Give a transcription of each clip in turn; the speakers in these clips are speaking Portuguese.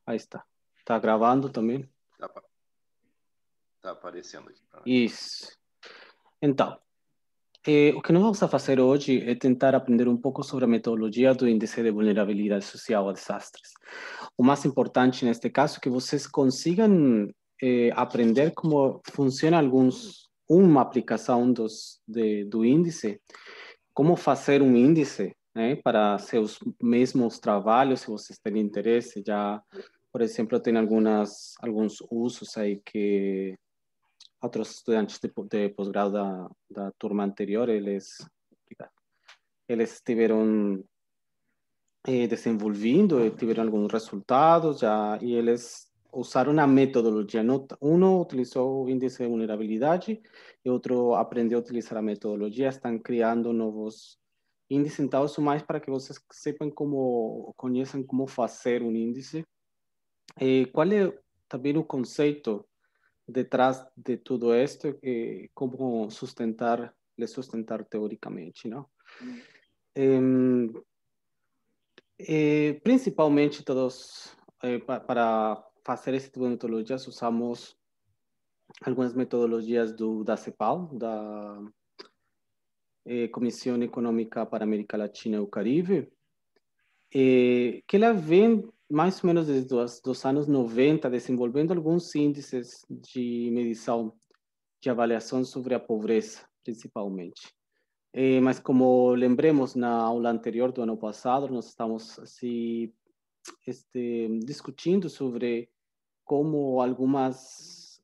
Aí está. Está gravando também? Tá, tá aparecendo aqui para nós. Isso. Então, o que nós vamos fazer hoje é tentar aprender um pouco sobre a metodologia do Índice de Vulnerabilidade Social a Desastres. O mais importante neste caso é que vocês consigam aprender como funciona uma aplicação do índice, como fazer um índice, né, para seus mesmos trabalhos, se vocês têm interesse. Já, por exemplo, tem alguns usos aí que outros estudantes de posgrado da turma anterior, eles estiveram desenvolvendo e tiveram alguns resultados já, e eles usaram a metodologia. Um utilizou o índice de vulnerabilidade e outro aprendeu a utilizar a metodologia. Estão criando novos índices, então isso mais para que vocês sepam conheçam como fazer um índice. Qual é também o conceito detrás de tudo esto, como sustentar teoricamente, não? Principalmente para fazer esse tipo de metodologias, usamos algumas metodologias da CEPAL, da Comissão Econômica para a América Latina e o Caribe, que ela vem mais ou menos desde os anos 90, desenvolvendo alguns índices de medição de avaliação sobre a pobreza, principalmente. Mas como lembremos na aula anterior do ano passado, nós estamos assim, discutindo sobre como algumas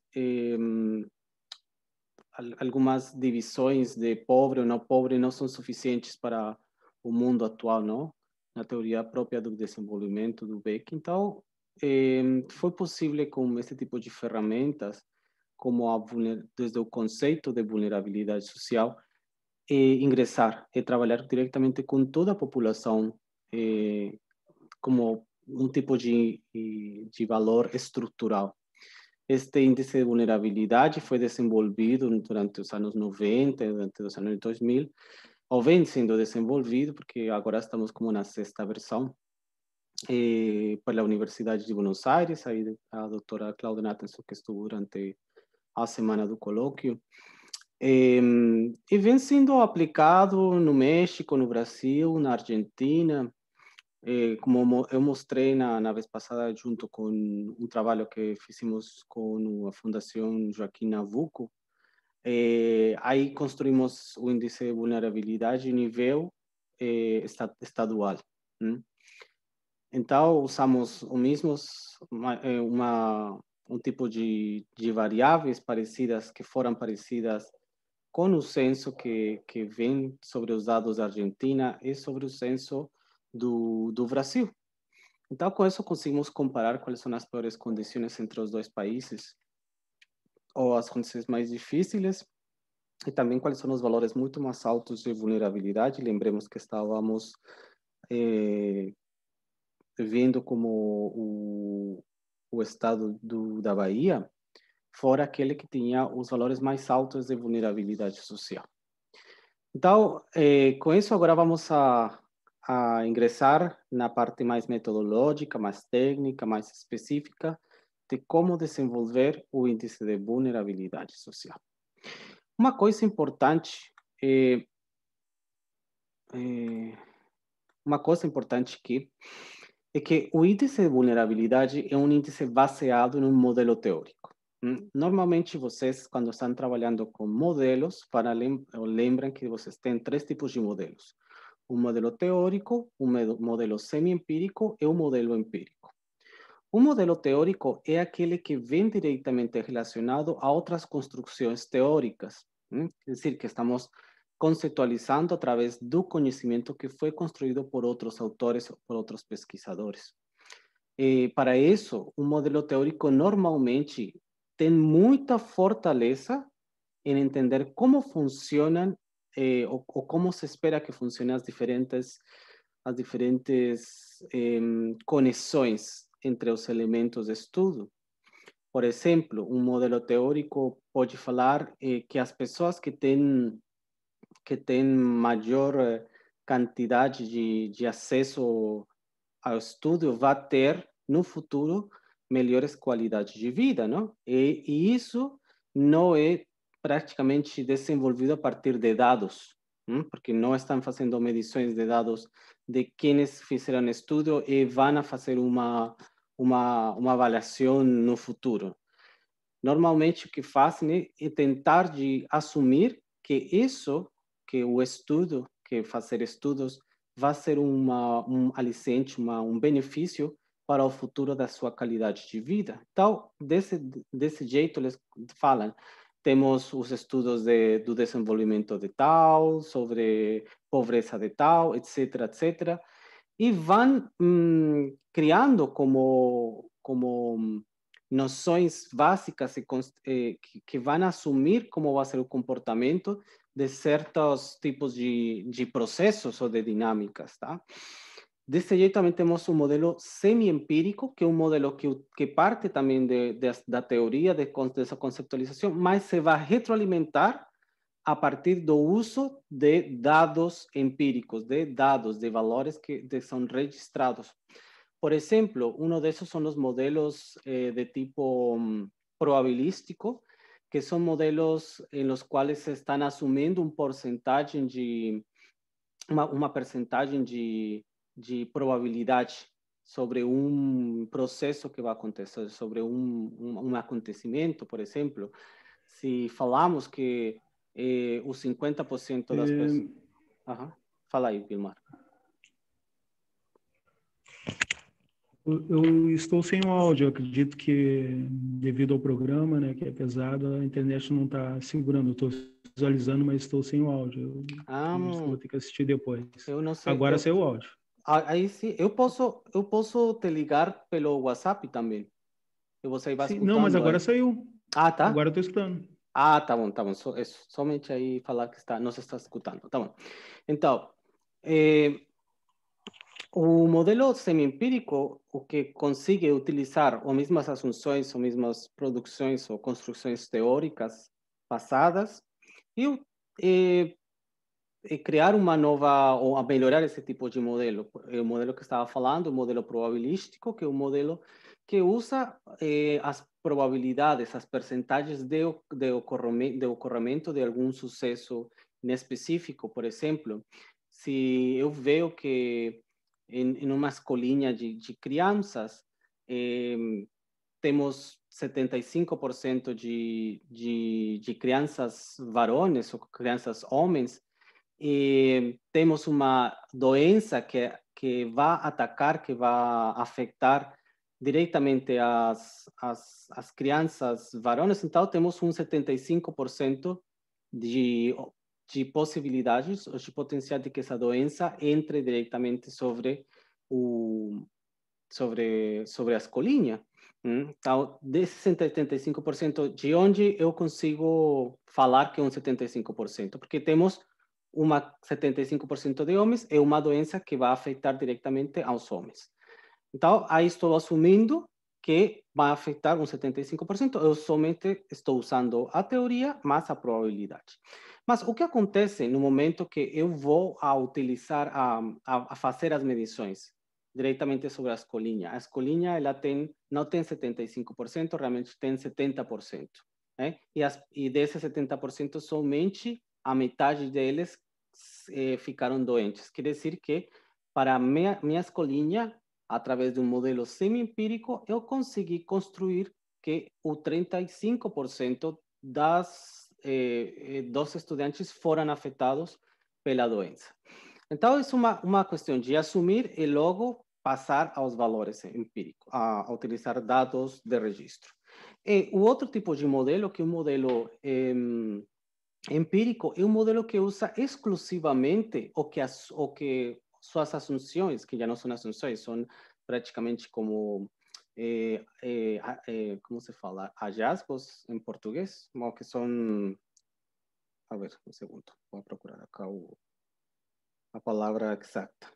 divisões de pobre ou não pobre não são suficientes para o mundo atual, não? Na teoria própria do desenvolvimento do Beck. Então, foi possível com esse tipo de ferramentas, como desde o conceito de vulnerabilidade social, ingressar e trabalhar diretamente com toda a população, como um tipo de valor estrutural. Este índice de vulnerabilidade foi desenvolvido durante os anos 90, durante os anos 2000, ou vem sendo desenvolvido, porque agora estamos como na sexta versão, pela Universidade de Buenos Aires, aí a doutora Cláudia Nathanson, que estuvo durante a semana do colóquio, e vem sendo aplicado no México, no Brasil, na Argentina, como eu mostrei na vez passada, junto com um trabalho que fizemos com a Fundação Joaquim Nabuco, aí construímos o índice de vulnerabilidade em nível estadual. Então, usamos um tipo de variáveis parecidas, que foram parecidas com o censo que vem sobre os dados da Argentina e sobre o censo do Brasil. Então, com isso, conseguimos comparar quais são as piores condições entre os dois países, ou as condições mais difíceis, e também quais são os valores muito mais altos de vulnerabilidade. Lembremos que estávamos vendo como o estado da Bahia fora aquele que tinha os valores mais altos de vulnerabilidade social. Então, com isso, agora vamos a ingressar na parte mais metodológica, mais técnica, mais específica de como desenvolver o índice de vulnerabilidade social. Uma coisa importante aqui é que o índice de vulnerabilidade é um índice baseado em um modelo teórico. Normalmente, vocês, quando estão trabalhando com modelos, lembram que vocês têm três tipos de modelos: um modelo teórico, um modelo semi-empírico e um modelo empírico. Um modelo teórico é aquele que vem diretamente relacionado a outras construções teóricas, é decir, que estamos conceitualizando através do conhecimento que foi construído por outros autores ou por outros pesquisadores. Para isso, um modelo teórico normalmente tem muita fortaleza em entender como funcionam ou como se espera que funcionem as diferentes conexões entre os elementos de estudo. Por exemplo, um modelo teórico pode falar que as pessoas que têm maior quantidade de acesso ao estudo vai ter no futuro, melhores qualidades de vida, não? E isso não é praticamente desenvolvido a partir de dados, porque não estão fazendo medições de dados de quienes fizeram estudo e vão fazer uma avaliação no futuro. Normalmente o que fazem é tentar de assumir que isso, que o estudo, que fazer estudos, vai ser um aliciente, um benefício para o futuro da sua qualidade de vida. Então, desse jeito, eles falam, temos os estudos do desenvolvimento de tal, sobre pobreza de tal, etc., etc., e vão criando como noções básicas que vão assumir como vai ser o comportamento de certos tipos de processos ou de dinâmicas, tá? Desse jeito também temos um modelo semi-empírico, que é um modelo que parte também da teoria dessa conceptualização, mas se vai retroalimentar a partir do uso de dados empíricos, de dados, de valores que são registrados. Por exemplo, uno de esos son los modelos de tipo probabilístico, que son modelos en los cuales se están asumiendo un porcentaje uma percentagem de probabilidade sobre um processo que vai acontecer, sobre um acontecimento, por exemplo. Se falamos que os 50% das pessoas... Fala aí, Vilmar. Eu estou sem o áudio, eu acredito que devido ao programa, né, que é pesado, a internet não está segurando. Eu estou visualizando, mas estou sem o áudio. Eu vou ter que assistir depois. Eu não sei. Agora saiu o áudio. Aí sim, eu posso te ligar pelo WhatsApp também. E você vai escutando. Não, mas agora saiu. Ah, tá? Agora eu estou escutando. Ah, tá bom, tá bom. Somente aí falar que não se está escutando. Tá bom. Então, o modelo semi-empírico, o que consegue utilizar as mesmas assunções, as mesmas produções ou construções teóricas passadas e criar uma nova, ou a melhorar esse tipo de modelo. O modelo que estava falando, o modelo probabilístico, que é um modelo que usa as probabilidades, as percentagens de ocorrimento de algum sucesso específico. Por exemplo, se eu vejo que em uma escolinha de crianças temos 75% de crianças varones ou crianças homens, e temos uma doença que vai atacar, que vai afetar diretamente as crianças varones, então temos 75% de possibilidades, ou de potencial de que essa doença entre diretamente sobre a escolinha. Então, desses 75%, de onde eu consigo falar que é 75%? Porque temos 75% de homens, é uma doença que vai afetar diretamente aos homens. Então, aí estou assumindo que vai afetar 75%, eu somente estou usando a teoria, mas a probabilidade. Mas o que acontece no momento que eu vou utilizar, a fazer as medições diretamente sobre a escolinha? A escolinha não tem 75%, realmente tem 70%. E desses 70%, somente a metade deles ficaram doentes. Quer dizer que, para minha escolinha, através de um modelo semi-empírico, eu consegui construir que o 35% dos estudantes foram afetados pela doença. Então, é uma questão de assumir e logo passar aos valores empíricos, a utilizar dados de registro. E o outro tipo de modelo, que é um modelo empírico, é um modelo que usa exclusivamente o que suas assunções, que já não são assunções, são praticamente como, como se fala, hallazgos em português, que são, a ver, um segundo, vou procurar acá a palavra exata.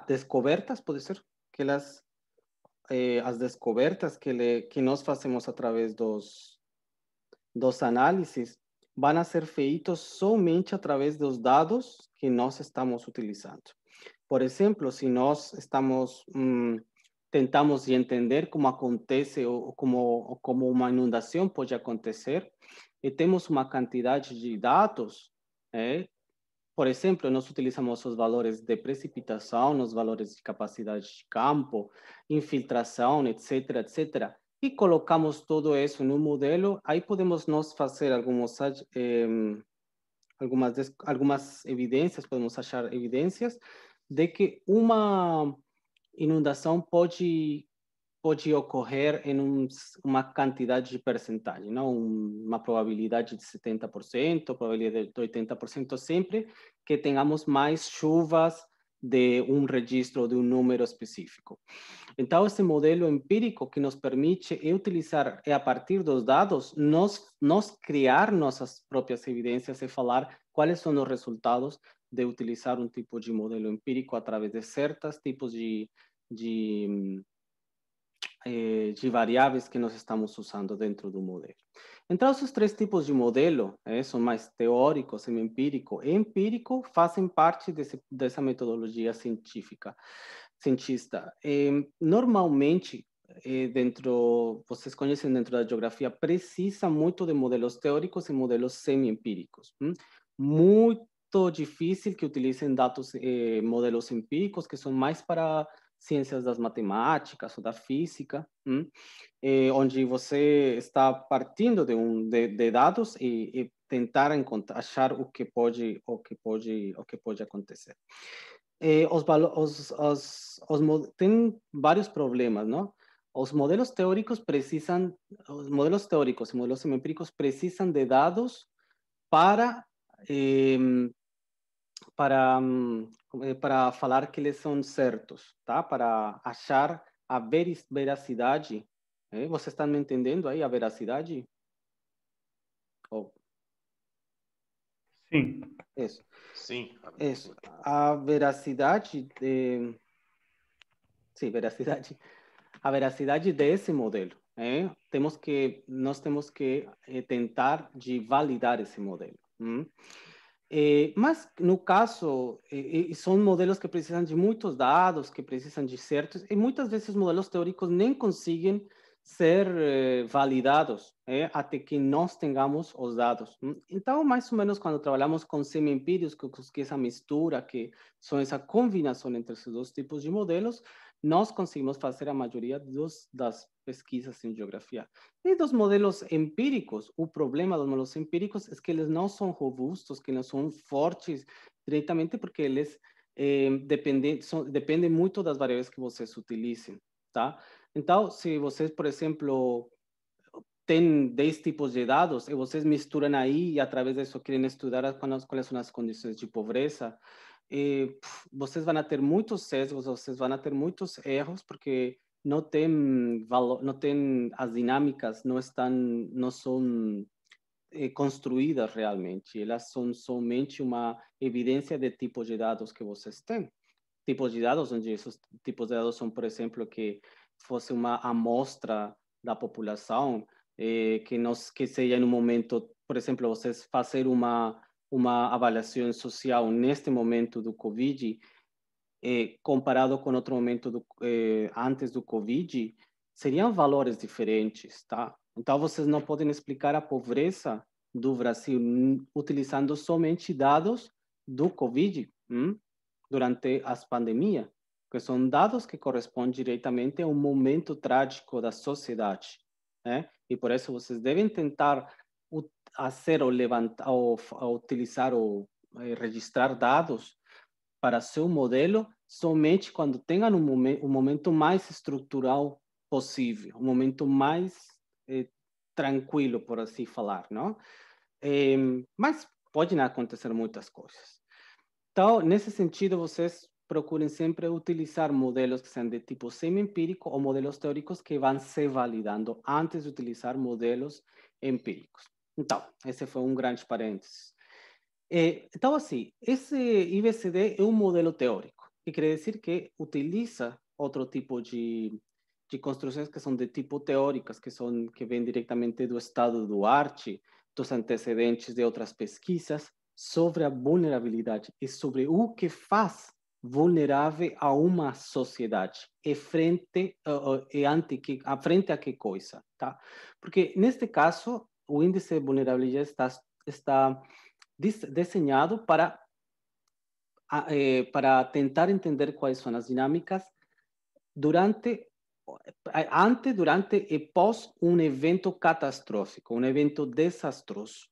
Descobertas, pode ser, que as descobertas que nós fazemos através dos análises vão ser feitos somente através dos dados que nós estamos utilizando. Por exemplo, se nós tentamos entender como acontece ou como uma inundação pode acontecer, e temos uma quantidade de dados, por exemplo, nós utilizamos os valores de precipitação, os valores de capacidade de campo, infiltração, etc., etc., e colocamos tudo isso no modelo, aí podemos nós fazer algumas evidências, podemos achar evidências de que uma inundação pode ocorrer em uma quantidade de percentagem, não? Uma probabilidade de 70%, probabilidade de 80%, sempre que tenhamos mais chuvas de um registro, de um número específico. Então, esse modelo empírico que nos permite utilizar, a partir dos dados, nós criar nossas próprias evidências e falar quais são os resultados de utilizar um tipo de modelo empírico através de certos tipos de variáveis que nós estamos usando dentro do modelo. Então, esses três tipos de modelo, são mais teórico, semi-empírico e empírico, fazem parte dessa metodologia científica. Normalmente, vocês conhecem dentro da geografia, precisa muito de modelos teóricos e modelos semi-empíricos. Muito difícil que utilizem modelos empíricos, que são mais para ciências das matemáticas ou da física, onde você está partindo de dados e tentar achar o que pode acontecer. Tem vários problemas, não? Os modelos teóricos e modelos semi-empíricos precisam de dados para falar que eles são certos, tá? Para achar a veracidade. Vocês estão me entendendo aí, a veracidade? Oh. Sim. Isso. Sim. Isso. A veracidade veracidade. A veracidade desse modelo. Nós temos que tentar de validar esse modelo. Mas, no caso, são modelos que precisam de muitos dados, que precisam de certos, e muitas vezes os modelos teóricos nem conseguem ser validados até que nós tenhamos os dados. Então, mais ou menos, quando trabalhamos com semi-empíricos, que é essa mistura, que são essa combinação entre esses dois tipos de modelos, nós conseguimos fazer a maioria das pesquisas em geografia. E dos modelos empíricos, o problema dos modelos empíricos é que eles não são robustos, que não são fortes diretamente, porque eles dependem muito das variáveis que vocês utilizem, tá? Então, se vocês, por exemplo, têm 10 tipos de dados e vocês misturam aí e através disso querem estudar quais são as condições de pobreza, vocês vão ter muitos sesgos, vocês vão ter muitos erros, porque não tem valor, não tem as dinâmicas, não são construídas realmente, elas são somente uma evidência de tipos de dados que vocês têm. Tipos de dados, onde esses tipos de dados são, por exemplo, que fosse uma amostra da população, que seja no momento, por exemplo, vocês fazer uma avaliação social neste momento do Covid, comparado com outro momento antes do Covid, seriam valores diferentes, tá? Então, vocês não podem explicar a pobreza do Brasil utilizando somente dados do Covid durante as pandemias, que são dados que correspondem diretamente a um momento trágico da sociedade, né? E por isso vocês devem tentar utilizar ou registrar dados para seu modelo somente quando tenham um momento mais estrutural possível, um momento mais tranquilo, por assim falar, não? Mas podem acontecer muitas coisas. Então, nesse sentido, vocês procurem sempre utilizar modelos que são de tipo semi-empírico ou modelos teóricos que vão se validando antes de utilizar modelos empíricos. Então, esse foi um grande parênteses. Então, assim, esse IBCD é um modelo teórico, que quer dizer que utiliza outro tipo de construções que são de tipo teóricas, que vêm diretamente do estado do arte, dos antecedentes de outras pesquisas sobre a vulnerabilidade e sobre o que faz vulnerável a uma sociedade e frente a que coisa, tá? Porque neste caso o índice de vulnerabilidade está desenhado para tentar entender quais são as dinâmicas antes, durante e pós um evento catastrófico, um evento desastroso.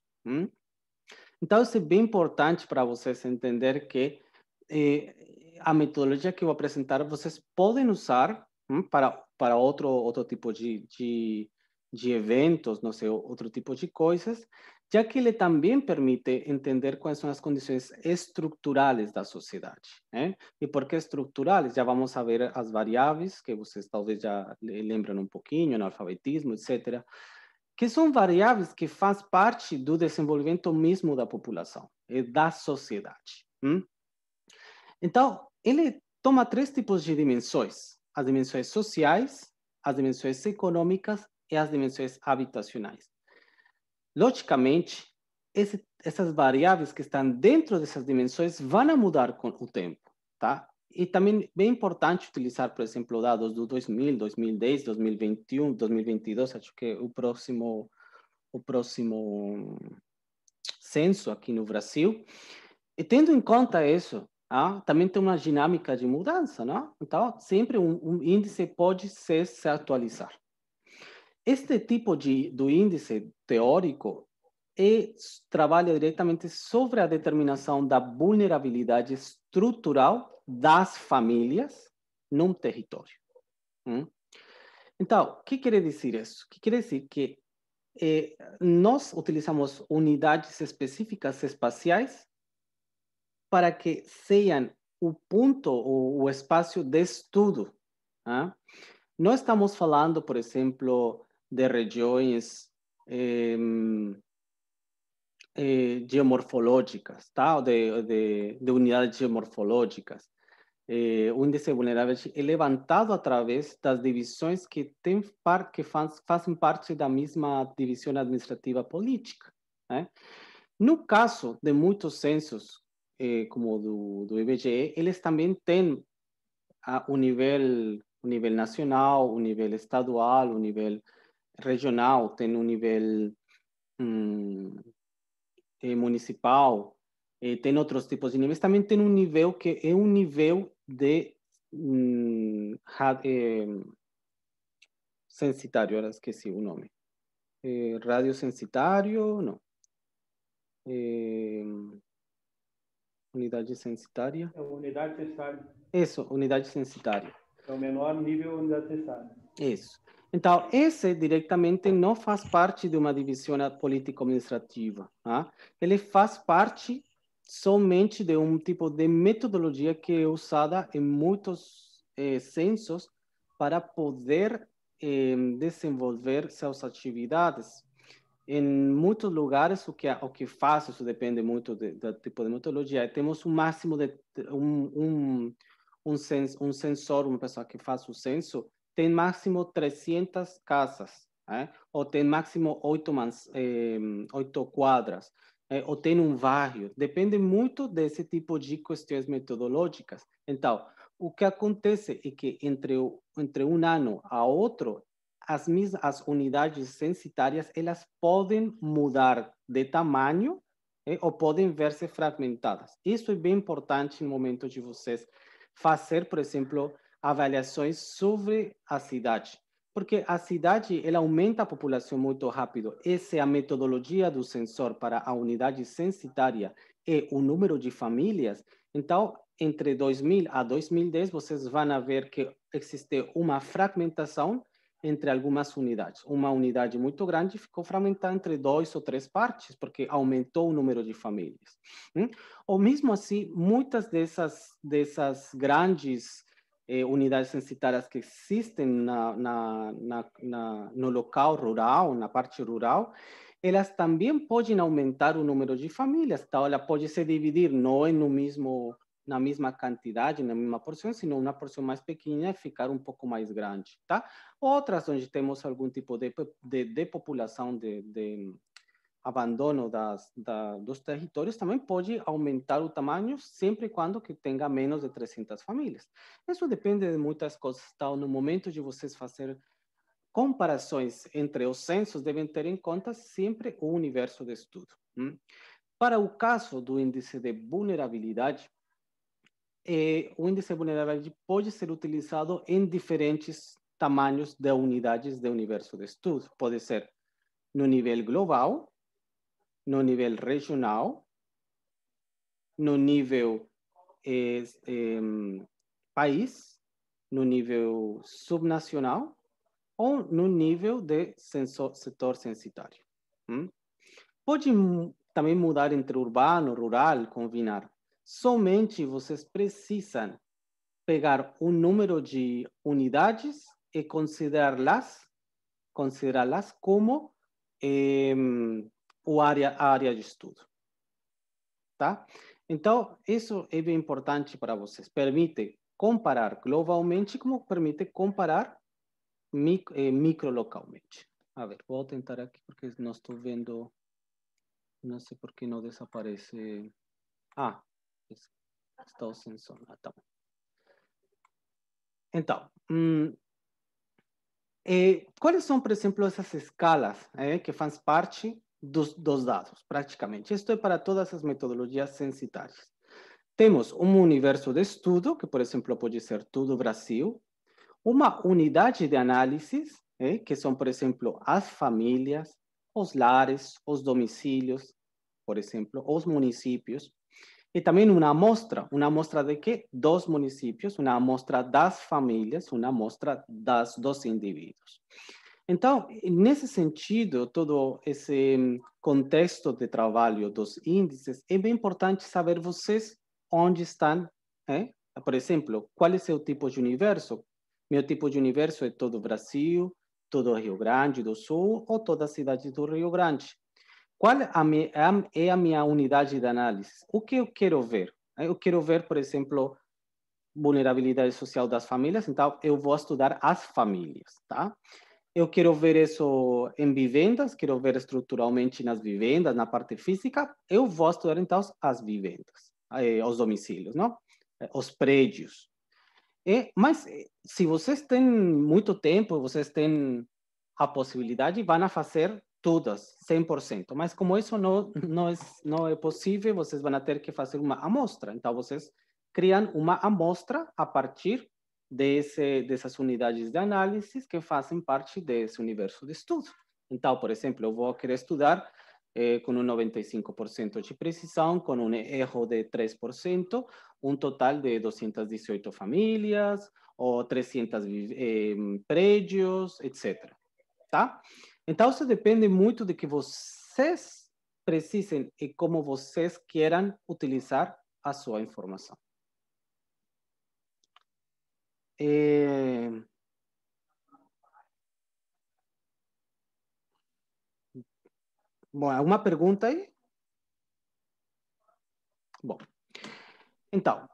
Então, isso é bem importante para vocês entender que a metodologia que eu vou apresentar, vocês podem usar para outro tipo de eventos, não sei, outro tipo de coisas, já que ele também permite entender quais são as condições estruturais da sociedade. E por que estruturais? Já vamos a ver as variáveis, que vocês talvez já lembram um pouquinho, analfabetismo, etc., que são variáveis que fazem parte do desenvolvimento mesmo da população e da sociedade. Então, ele toma 3 tipos de dimensões: as dimensões sociais, as dimensões econômicas e as dimensões habitacionais. Logicamente, essas variáveis que estão dentro dessas dimensões vão mudar com o tempo, tá? E também é bem importante utilizar, por exemplo, dados do 2000, 2010, 2021, 2022, acho que o próximo censo aqui no Brasil. E tendo em conta isso, também tem uma dinâmica de mudança, não? Então, sempre um índice pode se atualizar. Este tipo do índice teórico trabalha diretamente sobre a determinação da vulnerabilidade estrutural das famílias num território. Então, o que quer dizer isso? Que quer dizer que nós utilizamos unidades específicas espaciais para que sejam o ponto, o espaço de estudo. Não estamos falando, por exemplo, de regiões geomorfológicas, tá? de unidades geomorfológicas. O índice de vulnerabilidade é levantado através das divisões que fazem parte da mesma divisão administrativa política. No caso de muitos censos, como do IBGE, eles também têm o nível nacional, o nível estadual, o nível regional, tem o nível municipal, tem outros tipos de níveis. Também tem um nível que é um nível de censitário, agora esqueci o nome. Radiocensitário, não. Unidade censitária. É unidade censitária. Isso, unidade censitária. É o menor nível unidade censitária. Isso. Então, esse diretamente não faz parte de uma divisão político-administrativa. Ele faz parte somente de um tipo de metodologia que é usada em muitos censos para poder desenvolver suas atividades. Em muitos lugares, o que faz, isso depende muito do tipo de metodologia. Temos um máximo de um censor, uma pessoa que faz o censo, tem máximo 300 casas, ou tem máximo 8 quadras, ou tem um bairro. Depende muito desse tipo de questões metodológicas. Então, o que acontece é que entre um ano a outro, as unidades censitárias, elas podem mudar de tamanho ou podem ver-se fragmentadas. Isso é bem importante no momento de vocês fazer, por exemplo, avaliações sobre a cidade. Porque a cidade, ela aumenta a população muito rápido. Essa é a metodologia do censor para a unidade censitária e o número de famílias. Então, entre 2000 a 2010, vocês vão ver que existe uma fragmentação entre algumas unidades. Uma unidade muito grande ficou fragmentada entre 2 ou 3 partes, porque aumentou o número de famílias. Ou mesmo assim, muitas dessas grandes unidades censitárias que existem no local rural, na parte rural, elas também podem aumentar o número de famílias. Então, ela pode se dividir não na mesma quantidade, na mesma porção, senão uma porção mais pequena e ficar um pouco mais grande, tá? Outras onde temos algum tipo de depopulação, de abandono dos territórios, também pode aumentar o tamanho sempre e quando que tenha menos de 300 famílias. Isso depende de muitas coisas. Então, no momento de vocês fazer comparações entre os censos, devem ter em conta sempre o universo de estudo. Para o caso do índice de vulnerabilidade, o índice de vulnerabilidade pode ser utilizado em diferentes tamanhos de unidades do universo de estudo. Pode ser no nível global, no nível regional, no nível país, no nível subnacional ou no nível de setor censitário. Pode também mudar entre urbano, rural, combinar. Somente vocês precisam pegar um número de unidades e considerá-las como a área de estudo. Tá? Então, isso é bem importante para vocês. Permite comparar globalmente, como permite comparar microlocalmente. A ver, vou tentar aqui, porque não estou vendo, não sei por que não desaparece. Ah, estou sem som. Tá bom. Então, quais são, por exemplo, essas escalas que fazem parte dos dados, praticamente? Isto é para todas as metodologias censitárias. Temos um universo de estudo, que, por exemplo, pode ser todo o Brasil, uma unidade de análise, que são, por exemplo, as famílias, os lares, os domicílios, por exemplo, os municípios, e também uma amostra de quê? Dos municípios, uma amostra das famílias, uma amostra dos indivíduos. Então, nesse sentido, todo esse contexto de trabalho dos índices, é bem importante saber vocês onde estão, por exemplo, qual é o seu tipo de universo. Meu tipo de universo é todo o Brasil, todo o Rio Grande do Sul ou toda a cidade do Rio Grande. Qual é a minha unidade de análise? O que eu quero ver? Eu quero ver, por exemplo, vulnerabilidade social das famílias, então eu vou estudar as famílias, tá? Eu quero ver isso em vivendas, quero ver estruturalmente nas vivendas, na parte física, eu vou estudar então as vivendas, os domicílios, não? Os prédios. Mas se vocês têm muito tempo, vocês têm a possibilidade, vão fazer todas, 100%. Mas como isso não é possível, vocês vão ter que fazer uma amostra. Então, vocês criam uma amostra a partir dessas unidades de análise que fazem parte desse universo de estudo. Então, por exemplo, eu vou querer estudar com um 95% de precisão, com um erro de 3%, um total de 218 famílias, ou 300 prédios, etc. Tá? Então, isso depende muito de que vocês precisem e como vocês queiram utilizar a sua informação. Bom, alguma pergunta aí? Bom, então,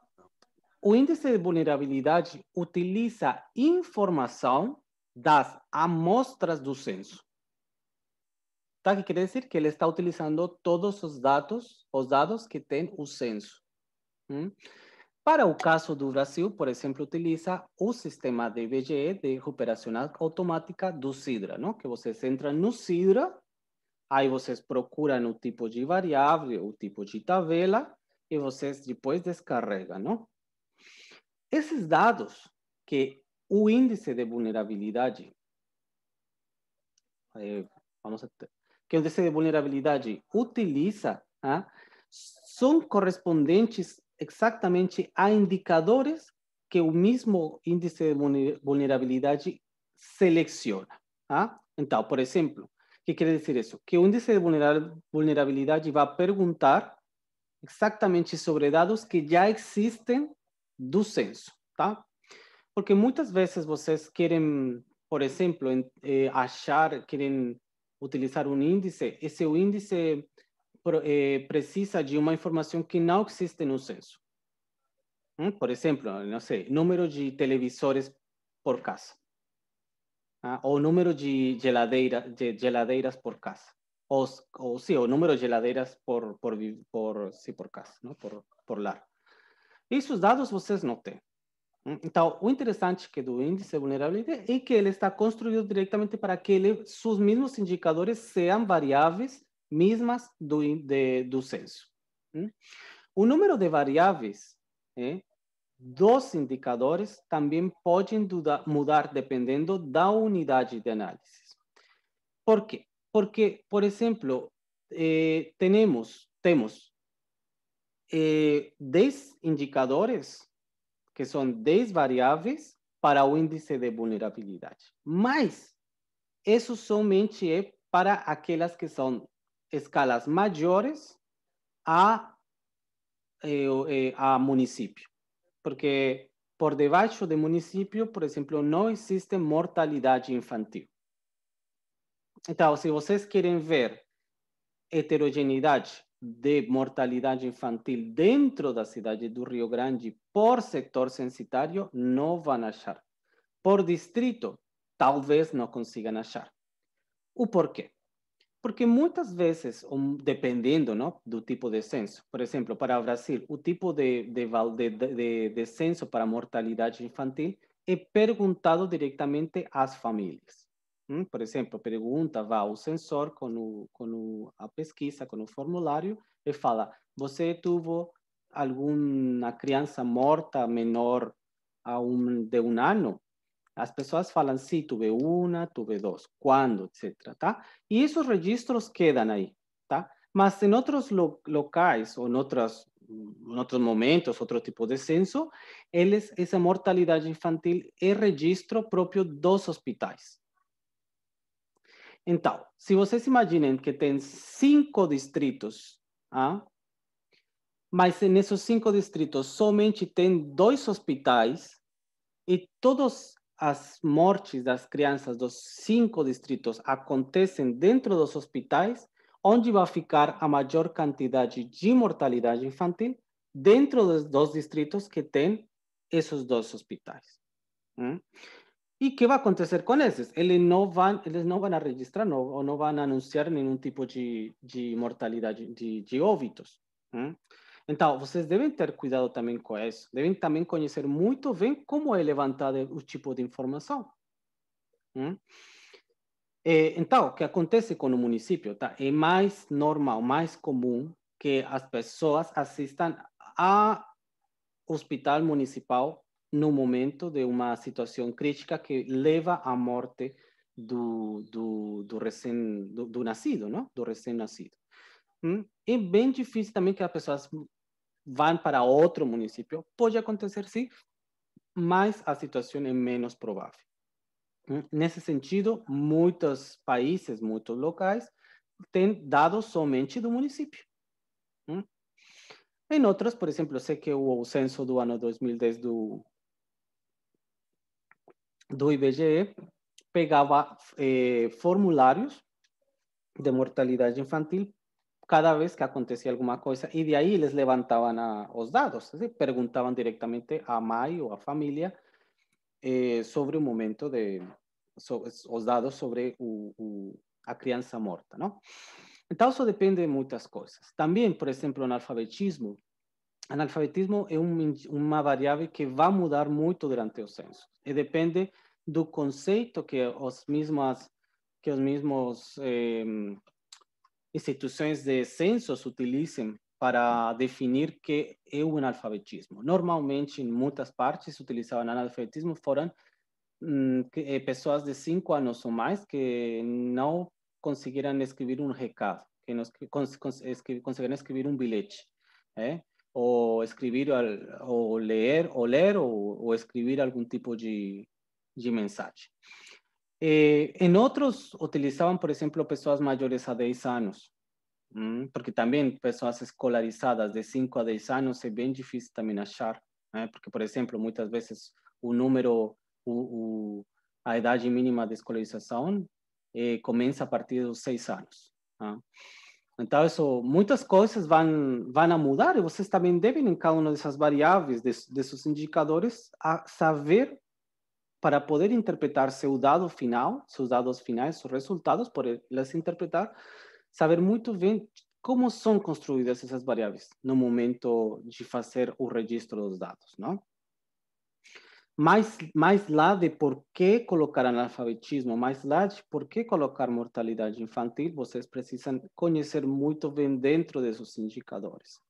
o índice de vulnerabilidade utiliza informação das amostras do censo. Tá? Que quer dizer que ele está utilizando todos os dados que tem o censo. Para o caso do Brasil, por exemplo, utiliza o sistema de IBGE, de recuperação automática do Sidra, não? Que vocês entram no Sidra, aí vocês procuram o tipo de variável, o tipo de tabela, e vocês depois descarregam, não? Esses dados que o índice de vulnerabilidade, que o índice de vulnerabilidade utiliza, são correspondentes exatamente a indicadores que o mesmo índice de vulnerabilidade seleciona. Então, por exemplo, o que quer dizer isso? Que o índice de vulnerabilidade vai perguntar exatamente sobre dados que já existem do censo, tá? Porque muitas vezes vocês querem, por exemplo, querem utilizar um índice, esse índice precisa de uma informação que não existe no censo. Por exemplo, não sei, número de televisores por casa. Ou número de geladeiras por casa. sí, o número de geladeiras por casa, não? Por lar. Esses dados vocês não têm. Então, o interessante que do índice de vulnerabilidade é que ele está construído diretamente para que seus mesmos indicadores sejam variáveis mesmas do censo. O número de variáveis dos indicadores também podem mudar dependendo da unidade de análise. Por quê? Porque, por exemplo, temos 10 indicadores que são 10 variáveis para o índice de vulnerabilidade. Mas isso somente é para aquelas que são escalas maiores a município. Porque por debaixo do município, por exemplo, não existe mortalidade infantil. Então, se vocês querem ver heterogeneidade de mortalidade infantil dentro da cidade do Rio Grande por setor censitário, não vão achar. Por distrito, talvez não consigam achar. O porquê? Porque muitas vezes, dependendo, não, do tipo de censo, por exemplo, para o Brasil, o tipo de censo para mortalidade infantil é perguntado diretamente às famílias. Por exemplo, vai ao censor com a pesquisa, com o formulário, e fala: você teve alguma criança morta menor de um ano? As pessoas falam: sim, tive uma, tive duas, quando, etc. Tá? E esses registros quedam aí. Tá? Mas em outros locais, ou em outros momentos, outro tipo de censo, essa mortalidade infantil é registro próprio dos hospitais. Então, se vocês imaginem que tem 5 distritos, mas nesses 5 distritos somente tem 2 hospitais e todas as mortes das crianças dos 5 distritos acontecem dentro dos hospitais, onde vai ficar a maior quantidade de mortalidade infantil dentro dos distritos que têm esses 2 hospitais. E o que vai acontecer com esses? Eles não vão registrar ou não vão anunciar nenhum tipo de mortalidade, de óbitos. Então, vocês devem ter cuidado também com isso. Devem também conhecer muito bem como é levantado o tipo de informação. Então, o que acontece com o município? Tá? É mais normal, mais comum que as pessoas assistam a hospital municipal no momento de uma situação crítica que leva à morte do nascido, não? Do recém-nascido. É bem difícil também que as pessoas vão para outro município. Pode acontecer, sim, mas a situação é menos provável. Nesse sentido, muitos países, muitos locais, têm dados somente do município. Em outros, por exemplo, eu sei que o censo do ano 2010 do IBGE pegava formulários de mortalidade infantil cada vez que acontecia alguma coisa, e de aí eles levantavam os dados, assim, perguntavam diretamente à mãe ou à família sobre o momento os dados sobre a criança morta, não? Então, isso depende de muitas coisas. Também, por exemplo, o analfabetismo é uma variável que vai mudar muito durante o censo. E depende do conceito que os mesmos instituições de censos utilizem para definir que é o analfabetismo. Normalmente, em muitas partes, utilizavam analfabetismo foram pessoas de 5 anos ou mais que não conseguiram escrever um recado, que não conseguiram escrever um bilhete, ou escrever, ou ler ou escrever algum tipo de mensagem. Em outros, utilizavam, por exemplo, pessoas maiores a 10 anos, porque também pessoas escolarizadas de 5 a 10 anos é bem difícil também achar, porque, por exemplo, muitas vezes o número, a idade mínima de escolarização começa a partir dos 6 anos. Então, muitas coisas vão a mudar e vocês também devem, em cada uma dessas variáveis, desses indicadores, a saber para poder interpretar seu dado final, seus dados finais, seus resultados, por eles interpretar saber muito bem como são construídas essas variáveis no momento de fazer o registro dos dados, não? Mais lá de por que colocar analfabetismo, mais lá de por que colocar mortalidade infantil, vocês precisam conhecer muito bem dentro desses indicadores.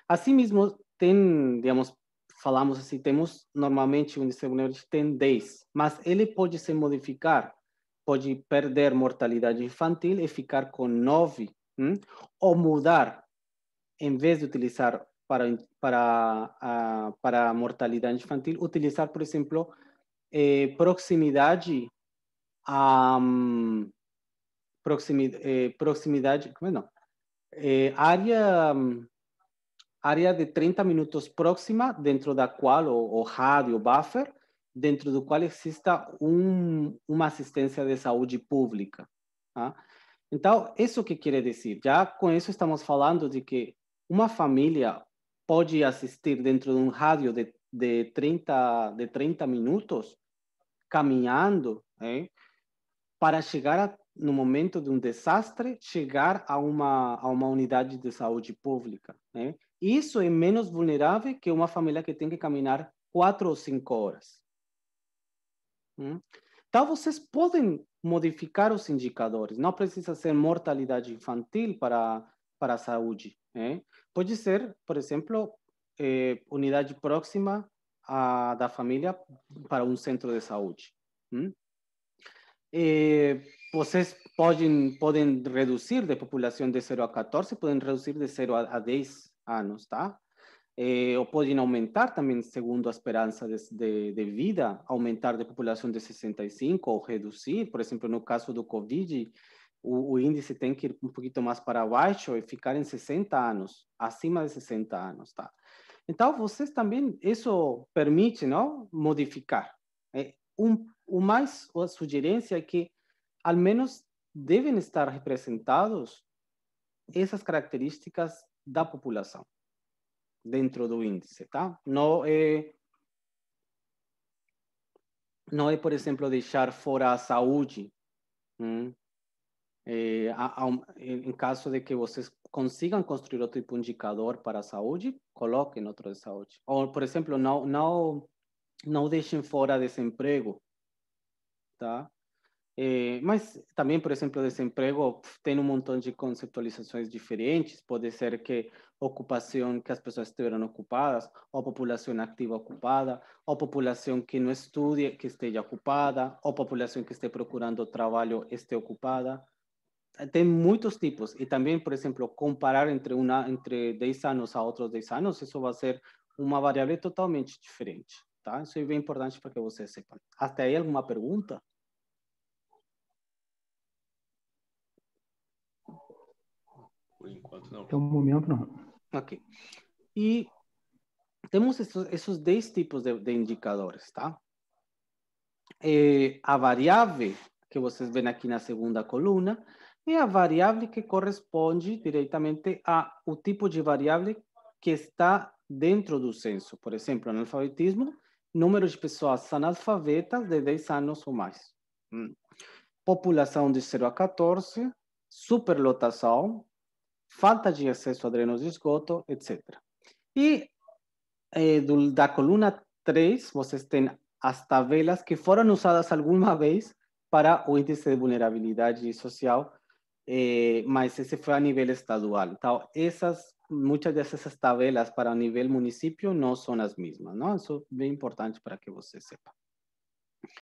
Assim mesmo, tem, digamos, falamos assim, temos normalmente o índice de vulnerabilidade tem 10, mas ele pode se modificar, pode perder mortalidade infantil e ficar com 9, ou mudar, em vez de utilizar para a mortalidade infantil, utilizar, por exemplo, proximidade a proximidade, como não? Área de 30 minutos próxima, dentro da qual, o rádio buffer, dentro do qual exista uma assistência de saúde pública. Tá? Então, isso que quer dizer? Já com isso estamos falando de que uma família pode assistir dentro de um rádio de 30 minutos, caminhando, para chegar, no momento de um desastre, chegar a uma unidade de saúde pública. Isso é menos vulnerável que uma família que tem que caminhar 4 ou 5 horas. Então, vocês podem modificar os indicadores. Não precisa ser mortalidade infantil para a saúde. Pode ser, por exemplo, unidade próxima da família para um centro de saúde. Vocês podem reduzir de população de 0 a 14, podem reduzir de 0 a 10 anos, tá? Ou podem aumentar também, segundo a esperança de vida, aumentar de população de 65 ou reduzir. Por exemplo, no caso do Covid, o índice tem que ir um pouquinho mais para baixo e ficar em 60 anos, acima de 60 anos, tá? Então, vocês também, isso permite, não, modificar. A sugerência é que, ao menos, devem estar representados essas características da população dentro do índice, tá? Não é, por exemplo, deixar fora a saúde. Em caso de que vocês consigam construir outro tipo de indicador para a saúde, coloquem outro de saúde. Ou, por exemplo, não deixem fora desemprego, tá? Mas também, por exemplo, desemprego tem montão de conceptualizações diferentes. Pode ser que ocupação, que as pessoas estiveram ocupadas, ou população ativa ocupada, ou população que não estude, que esteja ocupada, ou população que esteja procurando trabalho, esteja ocupada. Tem muitos tipos. E também, por exemplo, comparar entre 10 anos a outros 10 anos, isso vai ser uma variável totalmente diferente, tá? Isso é bem importante para que vocês saibam. Até aí, alguma pergunta? Por enquanto, não. Até o momento, não. Ok. E temos esses 10 tipos de indicadores, tá? A variável que vocês veem aqui na segunda coluna é a variável que corresponde diretamente ao tipo de variável que está dentro do censo. Por exemplo, analfabetismo, número de pessoas analfabetas de 10 anos ou mais. População de 0 a 14, superlotação, falta de acesso a drenos de esgoto, etc. E da coluna 3, vocês têm as tabelas que foram usadas alguma vez para o índice de vulnerabilidade social, mas esse foi a nível estadual. Então, muitas dessas tabelas para o nível município não são as mesmas, não? Isso é bem importante para que você sepa.